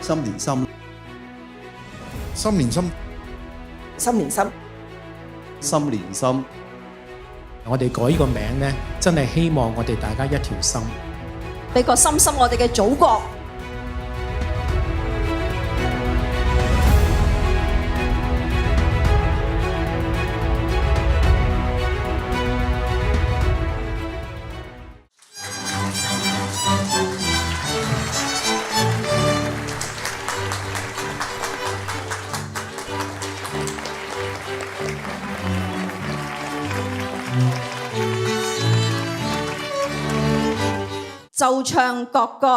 心連心，心連心，心連心，心連心。我哋改呢個名呢，真係希望我哋大家一條心，俾個心心我哋嘅祖國。就唱國歌。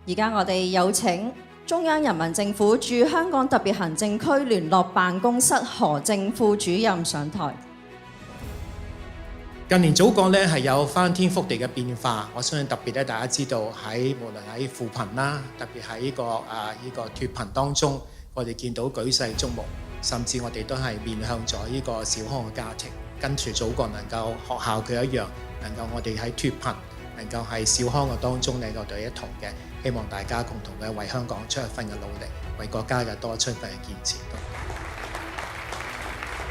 而家我哋有請中央人民政府駐香港特別行政區聯絡辦公室何正副主任上台。近年祖國咧係有翻天覆地嘅變化，我相信特別咧大家知道喺無論喺扶貧啦，特別喺呢個脫貧當中，我哋見到舉世矚目，甚至我哋都係面向咗呢個小康嘅家庭，跟住祖國能夠學校佢一樣，能夠我哋喺脫貧，能夠喺小康嘅當中能夠對一同嘅，希望大家共同嘅為香港出一份嘅努力，為國家嘅多出一份嘅建設。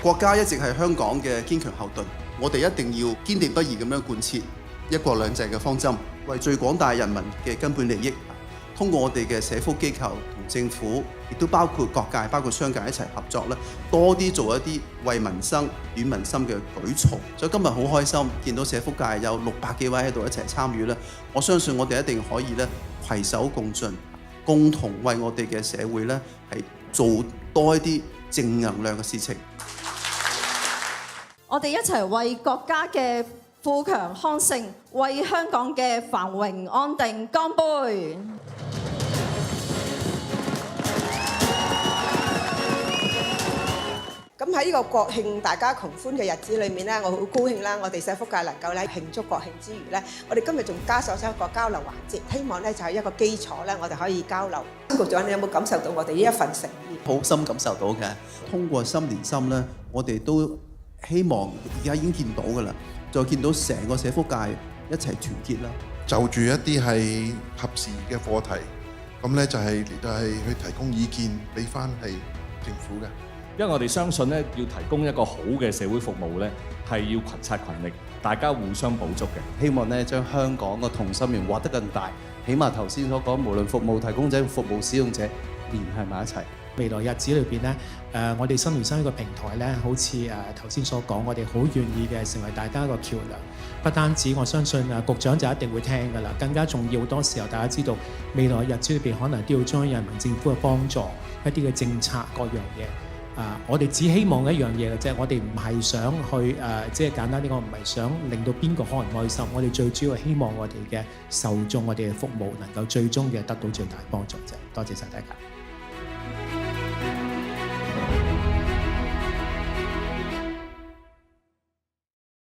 國家一直係香港嘅堅強後盾，我哋一定要堅定不移咁樣貫徹一國兩制嘅方針，為最廣大人民嘅根本利益，通過我哋嘅社福機構同政府，亦都包括各界、包括商界一齊合作咧，多啲做一啲為民生、暖民心嘅舉措。所以今日好開心見到社福界有600幾位喺度一齊參與咧，我相信我哋一定可以咧攜手共進，共同為我哋嘅社會咧係做多一啲正能量嘅事情。我哋一齊為國家嘅富強康盛，為香港嘅繁榮安定乾杯！咁喺呢個國慶大家窮歡嘅日子裏面咧，我好高興啦！我哋社福界能夠咧慶祝國慶之餘咧，我哋今日仲加上一個交流環節，希望咧就係一個基礎咧，我哋可以交流。局長，你有冇感受到我哋呢一份誠意？好深感受到嘅，通過心連心咧，我哋都希望而家已經見到㗎啦，再見到成個社福界一齊團結啦。就住一啲係合時嘅課題，咁咧就係去提供意見俾翻係政府嘅。因為我哋相信咧，要提供一個好嘅社會服務咧，係要群策群力，大家互相補足嘅。希望咧將香港個同心圓畫得更大，起碼頭先所講，無論服務提供者、服務使用者連繫埋一齊。未來日子裏邊咧，我哋心連心呢個平台咧，好似頭先所講，我哋好願意嘅成為大家一個橋梁。不單止，我相信局長就一定會聽㗎啦。更加重要，好多時候大家知道，未來日子裏邊可能都要中央人民政府嘅幫助，一啲嘅政策各樣嘢。我哋只希望一樣嘢嘅啫，我哋唔係想去即係簡單啲講，唔係想令到邊個可能開心。我哋最主要希望我哋嘅受眾、我哋嘅服務能夠最終嘅得到最大幫助啫。多謝晒大家。